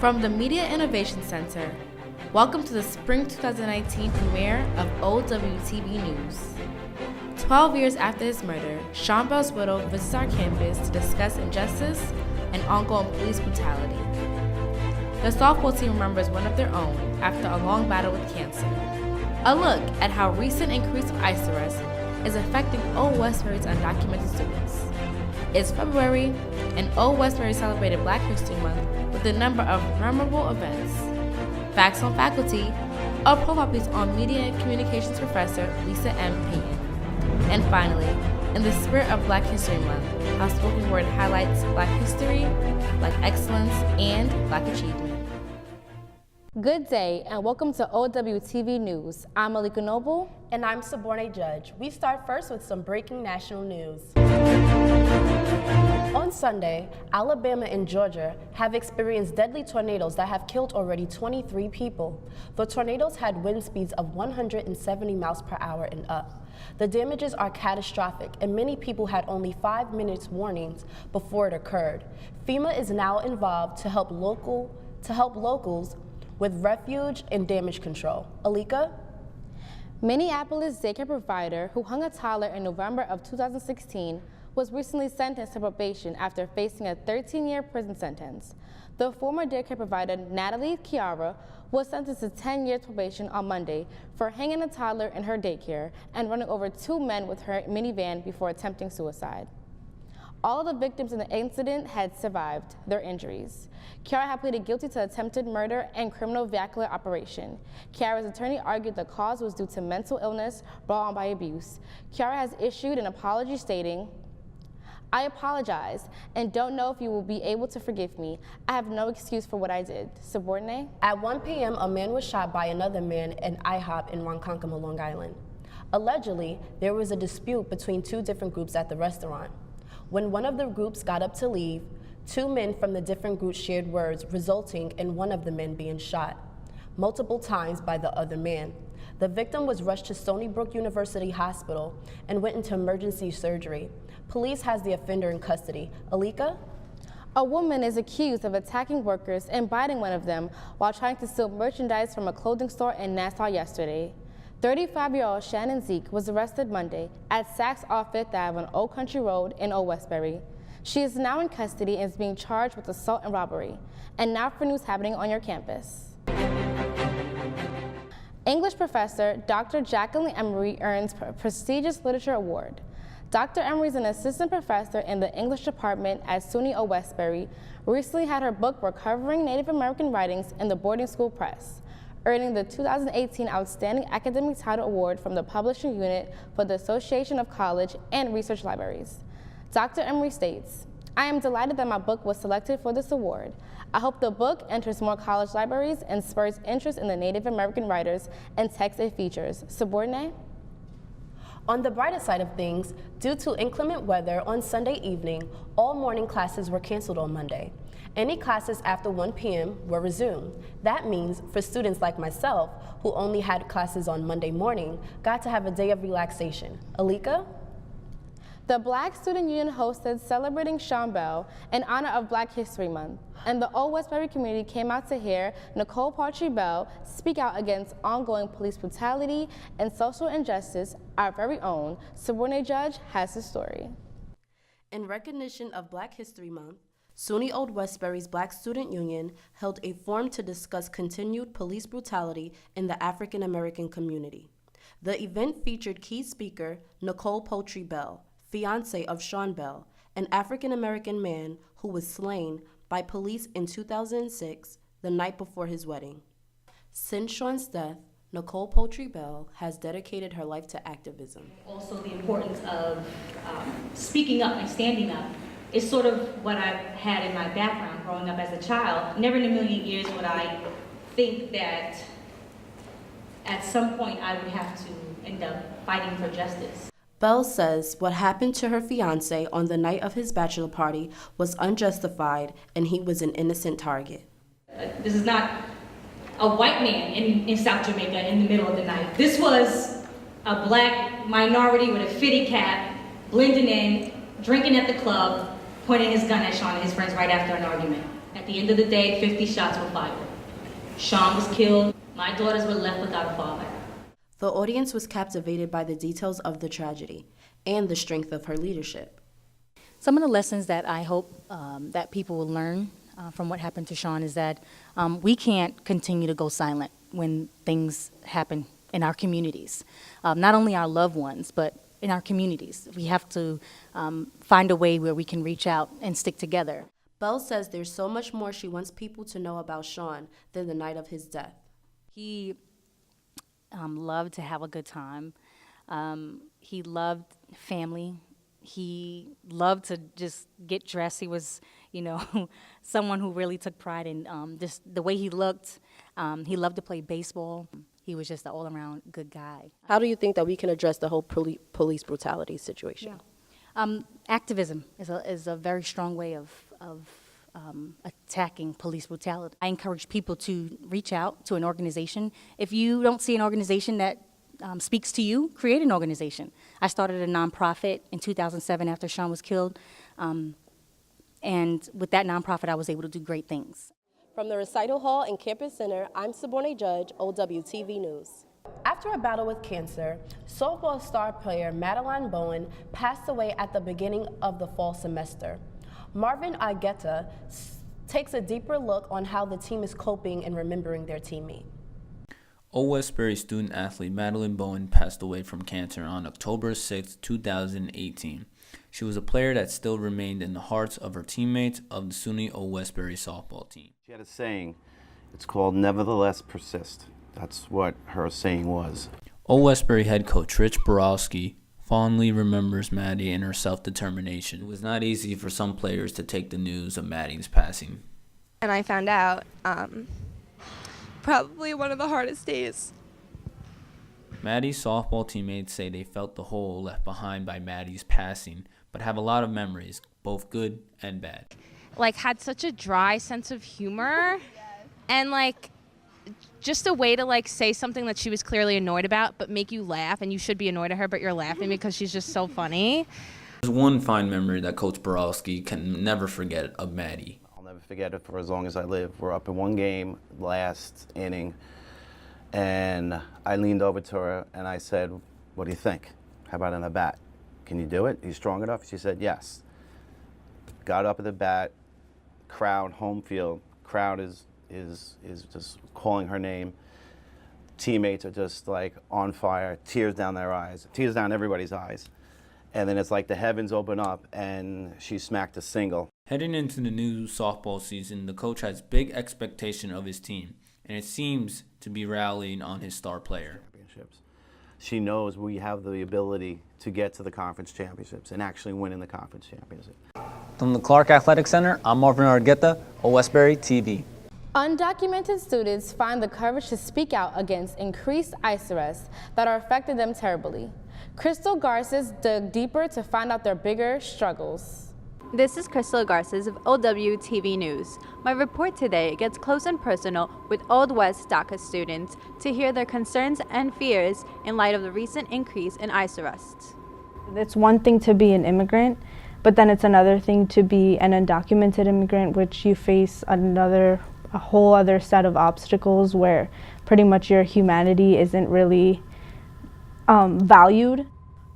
From the Media Innovation Center, welcome to the Spring 2019 premiere of OWTV News. 12 years after his murder, Sean Bell's widow visits our campus to discuss injustice and ongoing police brutality. The softball team remembers one of their own after a long battle with cancer. A look at how recent increase of ICE arrests is affecting Old Westbury's undocumented students. It's February, and Old Westbury celebrated Black History Month with a number of memorable events. Facts on faculty, a profile piece on Media and Communications professor Lisa M. Payton. And finally, in the spirit of Black History Month, how spoken word highlights Black history, Black excellence, and Black achievement. Good day, and welcome to OWTV News. I'm Malika Noble. And I'm Saborne Judge. We start first with some breaking national news. On Sunday, Alabama and Georgia have experienced deadly tornadoes that have killed already 23 people. The tornadoes had wind speeds of 170 miles per hour and up. The damages are catastrophic, and many people had only 5 minutes warnings before it occurred. FEMA is now involved to help locals with refuge and damage control. Alika? Minneapolis daycare provider who hung a toddler in November of 2016 was recently sentenced to probation after facing a 13-year prison sentence. The former daycare provider, Natalie Chiara, was sentenced to 10 years probation on Monday for hanging a toddler in her daycare and running over 2 men with her minivan before attempting suicide. All of the victims in the incident had survived their injuries. Chiara had pleaded guilty to attempted murder and criminal vehicular operation. Chiara's attorney argued the cause was due to mental illness brought on by abuse. Chiara has issued an apology stating, "I apologize and don't know if you will be able to forgive me. I have no excuse for what I did." Subordinate? At 1 p.m., a man was shot by another man in IHOP in Ronkonkoma, Long Island. Allegedly, there was a dispute between 2 different groups at the restaurant. When one of the groups got up to leave, 2 men from the different groups shared words, resulting in one of the men being shot multiple times by the other man. The victim was rushed to Stony Brook University Hospital and went into emergency surgery. Police has the offender in custody. Alika? A woman is accused of attacking workers and biting one of them while trying to steal merchandise from a clothing store in Nassau yesterday. 35-year-old Shannon Zeke was arrested Monday at Saks off Fifth Ave on Old Country Road in Old Westbury. She is now in custody and is being charged with assault and robbery. And now for news happening on your campus. English professor Dr. Jacqueline Emery earns a prestigious literature award. Dr. Emery is an assistant professor in the English department at SUNY Old Westbury, recently had her book Recovering Native American Writings in the Boarding School Press, earning the 2018 Outstanding Academic Title Award from the Publishing Unit for the Association of College and Research Libraries. Dr. Emery states, "I am delighted that my book was selected for this award. I hope the book enters more college libraries and spurs interest in the Native American writers and texts it features." Subordinate? On the brighter side of things, due to inclement weather on Sunday evening, all morning classes were canceled on Monday. Any classes after 1 p.m. were resumed. That means for students like myself, who only had classes on Monday morning, got to have a day of relaxation. Alika? The Black Student Union hosted Celebrating Sean Bell in honor of Black History Month, and the Old Westbury community came out to hear Nicole Paltry Bell speak out against ongoing police brutality and social injustice. Our very own Subordinate Judge has the story. In recognition of Black History Month, SUNY Old Westbury's Black Student Union held a forum to discuss continued police brutality in the African American community. The event featured key speaker Nicole Paltry Bell, fiance of Sean Bell, an African American man who was slain by police in 2006, the night before his wedding. Since Sean's death, Nicole Paltry Bell has dedicated her life to activism. Also the importance of speaking up and standing up is sort of what I've had in my background growing up as a child. Never in a million years would I think that at some point I would have to end up fighting for justice. Bell says what happened to her fiancé on the night of his bachelor party was unjustified and he was an innocent target. This is not a white man in South Jamaica in the middle of the night. This was a Black minority with a fitted cap, blending in, drinking at the club, pointing his gun at Sean and his friends right after an argument. At the end of the day, 50 shots were fired. Sean was killed. My daughters were left without a father. The audience was captivated by the details of the tragedy and the strength of her leadership. Some of the lessons that I hope that people will learn from what happened to Sean is that we can't continue to go silent when things happen in our communities. Not only our loved ones, but in our communities. We have to find a way where we can reach out and stick together. Belle says there's so much more she wants people to know about Sean than the night of his death. He loved to have a good time. He loved family. He loved to just get dressed. He was, someone who really took pride in just the way he looked. He loved to play baseball. He was just an all-around good guy. How do you think that we can address the whole police brutality situation? Yeah. Activism is a very strong way of attacking police brutality. I encourage people to reach out to an organization. If you don't see an organization that speaks to you, create an organization. I started a nonprofit in 2007 after Sean was killed, and with that nonprofit, I was able to do great things. From the Recital Hall and Campus Center, I'm Saborne Judge, OWTV News. After a battle with cancer, softball star player Madeline Bowen passed away at the beginning of the fall semester. Marvin Agueta takes a deeper look on how the team is coping and remembering their teammate. Old Westbury student athlete Madeline Bowen passed away from cancer on October 6, 2018. She was a player that still remained in the hearts of her teammates of the SUNY Old Westbury softball team. She had a saying, it's called nevertheless persist. That's what her saying was. Old Westbury head coach Rich Borowski fondly remembers Maddie and her self-determination. It was not easy for some players to take the news of Maddie's passing. And I found out probably one of the hardest days. Maddie's softball teammates say they felt the hole left behind by Maddie's passing, but have a lot of memories, both good and bad. Had such a dry sense of humor and just a way to say something that she was clearly annoyed about but make you laugh, and you should be annoyed at her but you're laughing because she's just so funny. There's one fine memory that Coach Borowski can never forget of Maddie. I'll never forget it for as long as I live. We're up in one game, last inning, and I leaned over to her and I said, what do you think? How about an at-bat? Can you do it? Are you strong enough? She said yes. Got up at the bat, crowd, home field, crowd is just calling her name. Teammates are just on fire, tears down their eyes, tears down everybody's eyes. And then it's like the heavens open up and she smacked a single. Heading into the new softball season, the coach has big expectation of his team, and it seems to be rallying on his star player. She knows we have the ability to get to the conference championships and actually win in the conference championship. From the Clark Athletic Center, I'm Marvin Argueta, Old Westbury TV. Undocumented students find the courage to speak out against increased ICE arrests that are affecting them terribly. Crystal Garces dug deeper to find out their bigger struggles. This is Crystal Garces of OWTV News. My report today gets close and personal with Old West DACA students to hear their concerns and fears in light of the recent increase in ICE arrests. It's one thing to be an immigrant, but then it's another thing to be an undocumented immigrant, which you face a whole other set of obstacles where pretty much your humanity isn't really valued.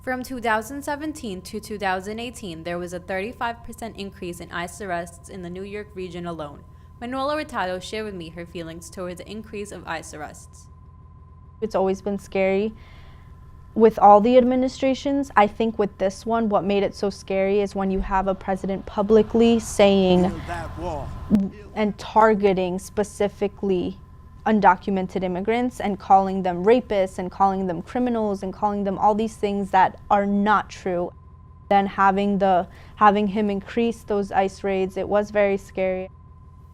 From 2017 to 2018, there was a 35% increase in ICE arrests in the New York region alone. Manuela Hurtado shared with me her feelings towards the increase of ICE arrests. It's always been scary with all the administrations. I think with this one, what made it so scary is when you have a president publicly saying and targeting specifically undocumented immigrants and calling them rapists and calling them criminals and calling them all these things that are not true. Then having him increase those ICE raids, it was very scary.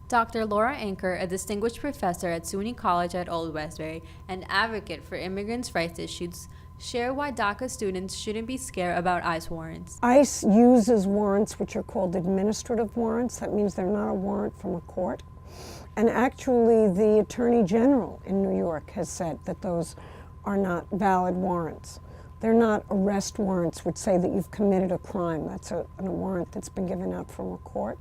Dr. Laura Anker, a distinguished professor at SUNY College at Old Westbury and advocate for immigrants' rights issues, share why DACA students shouldn't be scared about ICE warrants. ICE uses warrants which are called administrative warrants. That means they're not a warrant from a court. And actually, the Attorney General in New York has said that those are not valid warrants. They're not arrest warrants which say that you've committed a crime. That's a warrant that's been given out from a court.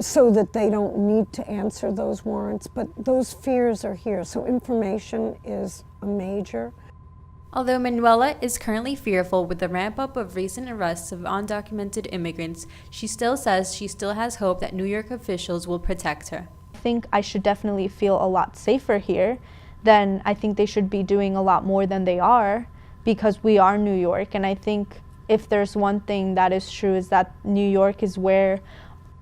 So that they don't need to answer those warrants, but those fears are here. So information is a major. Although Manuela is currently fearful with the ramp-up of recent arrests of undocumented immigrants, she still says she still has hope that New York officials will protect her. I think I should definitely feel a lot safer here. Then I think they should be doing a lot more than they are, because we are New York, and I think if there's one thing that is true is that New York is where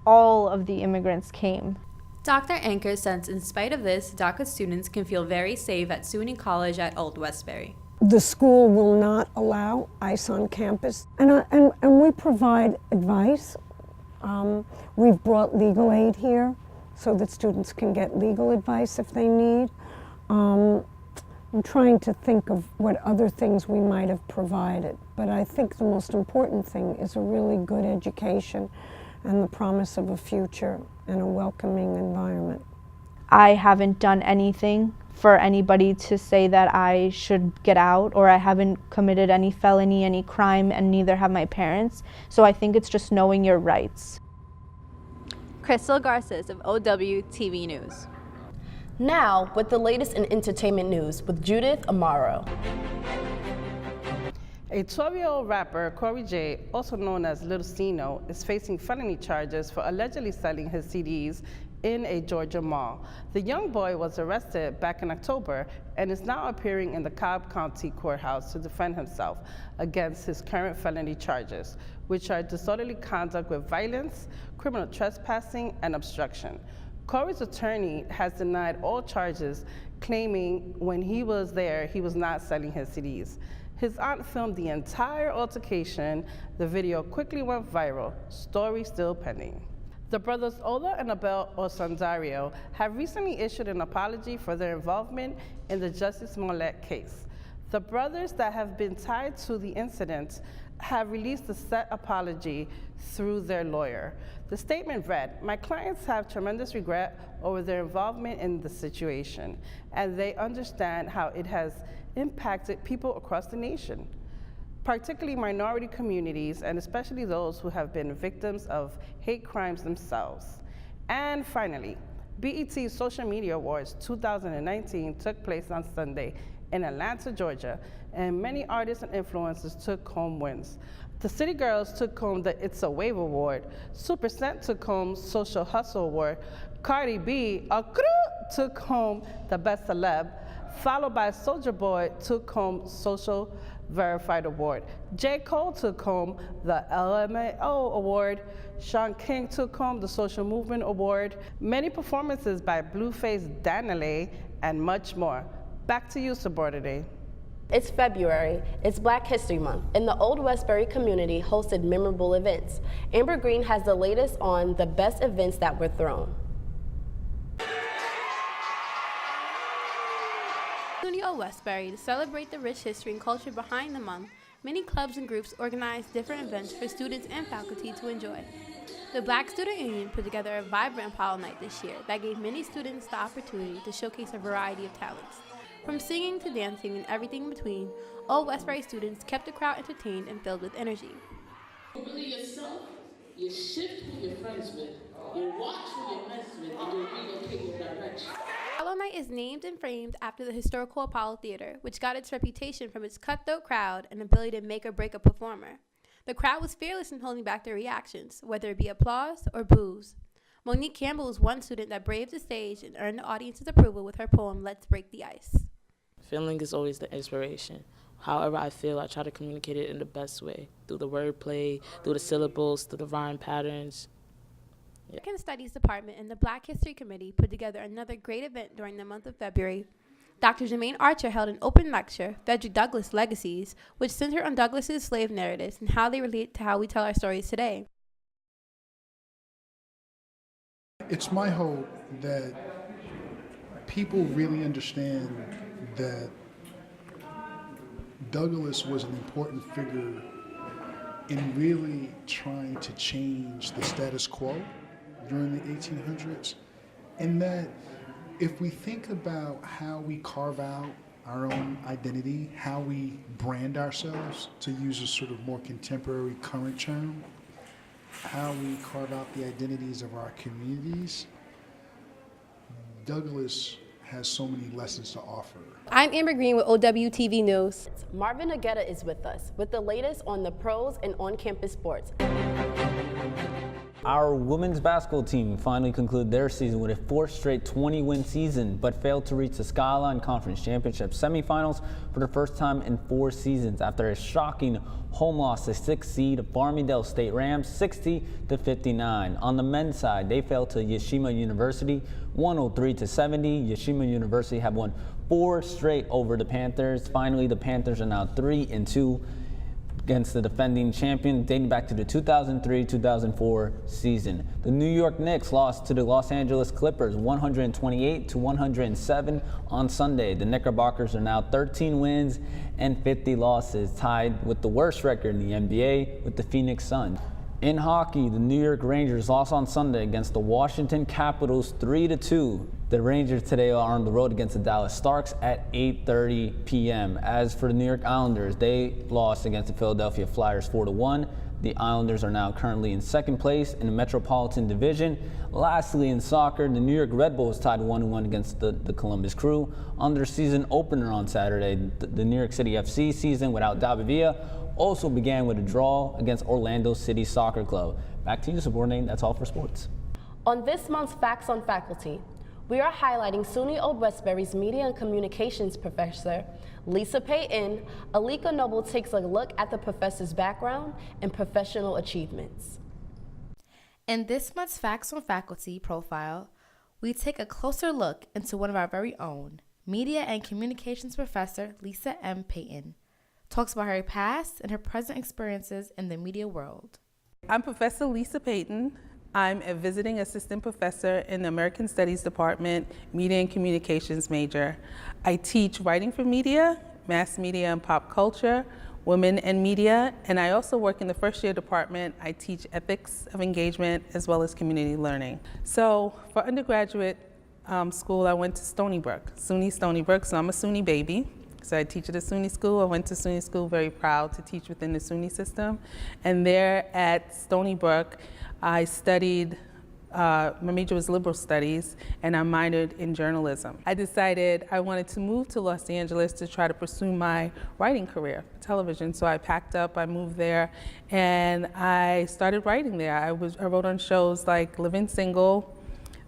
all of the immigrants came. Dr. Anker says in spite of this, DACA students can feel very safe at SUNY College at Old Westbury. The school will not allow ICE on campus, and we provide advice. We've brought legal aid here so that students can get legal advice if they need. I'm trying to think of what other things we might have provided, but I think the most important thing is a really good education and the promise of a future and a welcoming environment. I haven't done anything for anybody to say that I should get out, or I haven't committed any felony, any crime, and neither have my parents. So I think it's just knowing your rights. Crystal Garces of OWTV News. Now, with the latest in entertainment news with Judith Amaro. A 12-year-old rapper, Corey J., also known as Little Sino, is facing felony charges for allegedly selling his CDs in a Georgia mall. The young boy was arrested back in October and is now appearing in the Cobb County Courthouse to defend himself against his current felony charges, which are disorderly conduct with violence, criminal trespassing, and obstruction. Corey's attorney has denied all charges, claiming when he was there, he was not selling his CDs. His aunt filmed the entire altercation. The video quickly went viral. Story still pending. The brothers Ola and Abel Osandario have recently issued an apology for their involvement in the Justice Smollett case. The brothers that have been tied to the incident have released a set apology through their lawyer. The statement read, "My clients have tremendous regret over their involvement in the situation, and they understand how it has impacted people across the nation, particularly minority communities, and especially those who have been victims of hate crimes themselves." And finally, BET's Social Media Awards 2019 took place on Sunday in Atlanta, Georgia, and many artists and influencers took home wins. The City Girls took home the It's a Wave Award, Super Scent took home Social Hustle Award, Cardi B took home the Best Celeb, followed by Soulja Boy took home Social Verified Award. J. Cole took home the LMAO Award. Sean King took home the Social Movement Award. Many performances by Blueface Danile and much more. Back to you, Subordinate. It's February. It's Black History Month, and the Old Westbury community hosted memorable events. Amber Green has the latest on the best events that were thrown. SUNY Old Westbury, to celebrate the rich history and culture behind the month, many clubs and groups organized different events for students and faculty to enjoy. The Black Student Union put together a vibrant Apollo Night this year that gave many students the opportunity to showcase a variety of talents. From singing to dancing and everything in between, Old Westbury students kept the crowd entertained and filled with energy. Really yourself, you shift who you're friends with, you watch who you're messing with, and you relocate your direction. Apollo Night is named and framed after the historical Apollo Theater, which got its reputation from its cutthroat crowd and ability to make or break a performer. The crowd was fearless in holding back their reactions, whether it be applause or boos. Monique Campbell was one student that braved the stage and earned the audience's approval with her poem, Let's Break the Ice. Feeling is always the inspiration. However I feel, I try to communicate it in the best way, through the wordplay, through the syllables, through the rhyme patterns. The American Studies Department and the Black History Committee put together another great event during the month of February. Dr. Jermaine Archer held an open lecture, Frederick Douglass Legacies, which centered on Douglass's slave narratives and how they relate to how we tell our stories today. It's my hope that people really understand that Douglass was an important figure in really trying to change the status quo during the 1800s, and that if we think about how we carve out our own identity, how we brand ourselves, to use a sort of more contemporary, current term, how we carve out the identities of our communities. Douglas has so many lessons to offer. I'm Amber Green with OWTV News. Marvin Aguetta is with us with the latest on the pros and on-campus sports. Our women's basketball team finally concluded their season with a fourth straight 20-win season, but failed to reach the Skyline Conference Championship semifinals for the first time in 4 seasons after a shocking home loss to 6th seed Farmingdale State Rams 60-59. On the men's side, they fell to Yashima University 103-70. Yashima University have won 4 straight over the Panthers. Finally, the Panthers are now 3-2 against the defending champion dating back to the 2003-2004 season. The New York Knicks lost to the Los Angeles Clippers 128-107 on Sunday. The Knickerbockers are now 13 wins and 50 losses, tied with the worst record in the NBA with the Phoenix Suns. In hockey, the New York Rangers lost on Sunday against the Washington Capitals 3-2. The Rangers today are on the road against the Dallas Stars at 8:30 p.m. As for the New York Islanders, they lost against the Philadelphia Flyers 4-1. The Islanders are now currently in second place in the Metropolitan Division. Lastly, in soccer, the New York Red Bulls tied 1-1 against the Columbus Crew. On their season opener on Saturday, the New York City FC season without David Villa also began with a draw against Orlando City Soccer Club. Back to you, subordinate. That's all for sports. On this month's Facts on Faculty, we are highlighting SUNY Old Westbury's Media and Communications professor, Lisa Payton. Alika Noble takes a look at the professor's background and professional achievements. In this month's Facts on Faculty profile, we take a closer look into one of our very own, Media and Communications professor Lisa M. Payton. Talks about her past and her present experiences in the media world. I'm Professor Lisa Payton. I'm a visiting assistant professor in the American Studies Department, Media and Communications major. I teach writing for media, mass media and pop culture, women and media, and I also work in the first year department. I teach ethics of engagement as well as community learning. So for undergraduate school, I went to Stony Brook, SUNY Stony Brook, so I'm a SUNY baby. So I teach at a SUNY school. I went to SUNY school, very proud to teach within the SUNY system. And there at Stony Brook, I studied, my major was liberal studies, and I minored in journalism. I decided I wanted to move to Los Angeles to try to pursue my writing career for television. So I packed up, I moved there, and I started writing there. I wrote on shows like Living Single,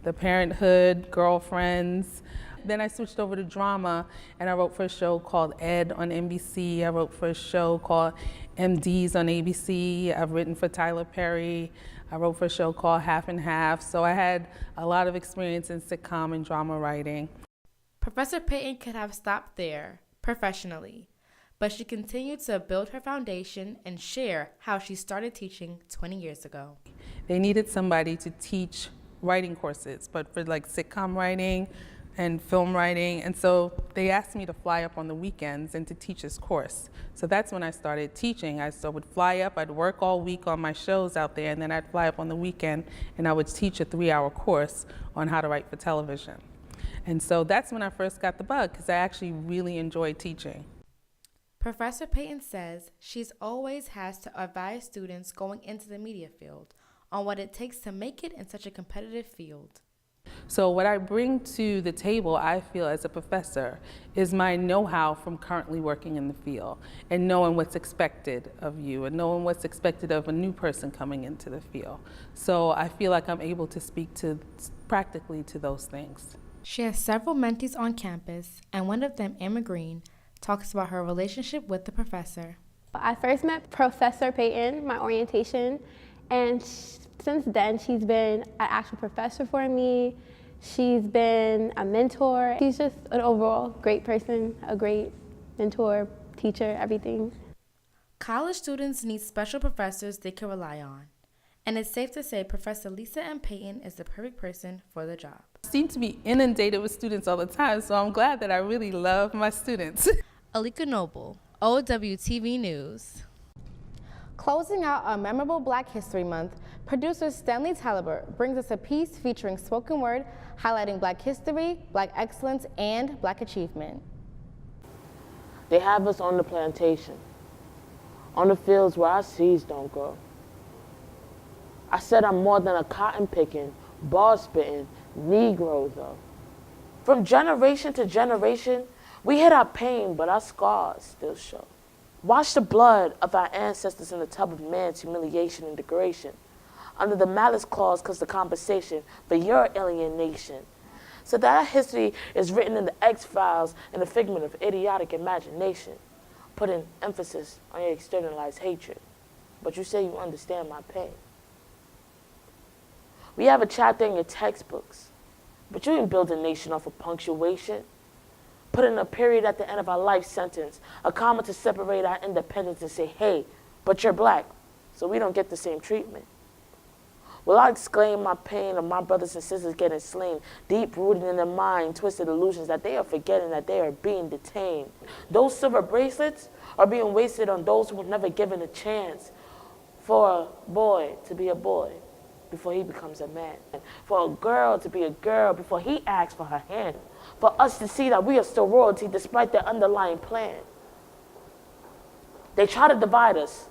The Parenthood, Girlfriends. Then I switched over to drama, and I wrote for a show called Ed on NBC. I wrote for a show called MDs on ABC. I've written for Tyler Perry. I wrote for a show called Half and Half. So I had a lot of experience in sitcom and drama writing. Professor Payton could have stopped there professionally, but she continued to build her foundation and share how she started teaching 20 years ago. They needed somebody to teach writing courses, but for like sitcom writing and film writing, and so they asked me to fly up on the weekends and to teach this course. So that's when I started teaching. I would fly up, I'd work all week on my shows out there, and then I'd fly up on the weekend and I would teach a 3-hour course on how to write for television. And so that's when I first got the bug, because I actually really enjoyed teaching. Professor Payton says she's always has to advise students going into the media field on what it takes to make it in such a competitive field. So what I bring to the table, I feel, as a professor, is my know-how from currently working in the field and knowing what's expected of you and knowing what's expected of a new person coming into the field. So I feel like I'm able to speak to practically to those things. She has several mentees on campus, and one of them, Emma Green, talks about her relationship with the professor. I first met Professor Payton, my orientation, and since then she's been an actual professor for me. She's been a mentor. She's just an overall great person, a great mentor, teacher, everything. College students need special professors they can rely on, and it's safe to say Professor Lisa M. Payton is the perfect person for the job. I seem to be inundated with students all the time, so I'm glad that I really love my students. Alika Noble, OWTV News. Closing out our memorable Black History Month, producer Stanley Talibert brings us a piece featuring spoken word highlighting Black history, Black excellence, and Black achievement. They have us on the plantation, on the fields where our seeds don't grow. I said I'm more than a cotton-picking, ball-spitting Negro, though. From generation to generation, we hid our pain, but our scars still show. Wash the blood of our ancestors in the tub of man's humiliation and degradation. Under the malice clause comes the compensation for your alienation. So that our history is written in the X-Files and a figment of idiotic imagination, putting emphasis on your externalized hatred. But you say you understand my pain. We have a chapter in your textbooks, but you ain't build a nation off of punctuation. Put in a period at the end of our life sentence, a comma to separate our independence and say, hey, but you're black, so we don't get the same treatment. Will I exclaim my pain of my brothers and sisters getting slain, deep-rooted in their mind, twisted illusions that they are forgetting that they are being detained? Those silver bracelets are being wasted on those who were never given a chance for a boy to be a boy before he becomes a man, for a girl to be a girl before he asks for her hand, for us to see that we are still royalty despite their underlying plan. They try to divide us,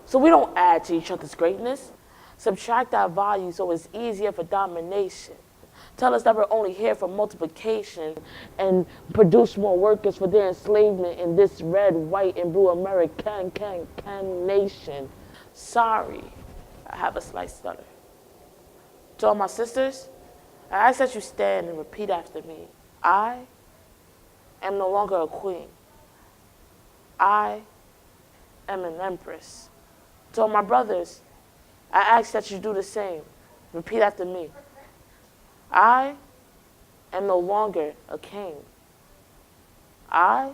so we don't add to each other's greatness. Subtract our value so it's easier for domination. Tell us that we're only here for multiplication and produce more workers for their enslavement in this red, white, and blue American nation. Sorry, I have a slight stutter. To all my sisters, I ask that you stand and repeat after me. I am no longer a queen. I am an empress. To all my brothers, I ask that you do the same. Repeat after me. I am no longer a king. I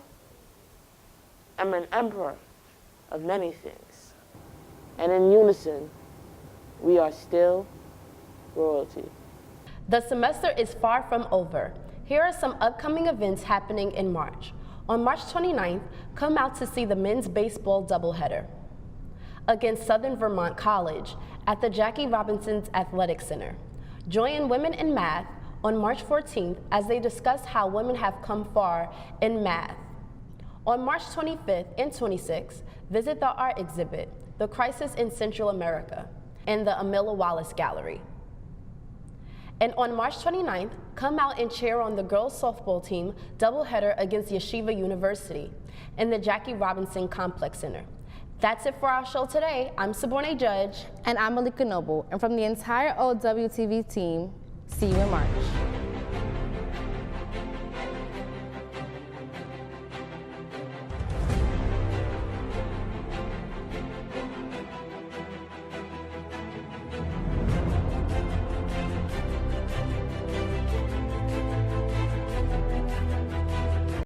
am an emperor of many things. And in unison, we are still royalty. The semester is far from over. Here are some upcoming events happening in March. On March 29th, come out to see the men's baseball doubleheader against Southern Vermont College at the Jackie Robinson's Athletic Center. Join Women in Math on March 14th as they discuss how women have come far in math. On March 25th and 26th, visit the art exhibit, The Crisis in Central America, in the Amila Wallace Gallery. And on March 29th, come out and cheer on the girls softball team doubleheader against Yeshiva University in the Jackie Robinson Complex Center. That's it for our show today. I'm Saborne Judge. And I'm Malika Noble. And from the entire OWTV team, see you in March.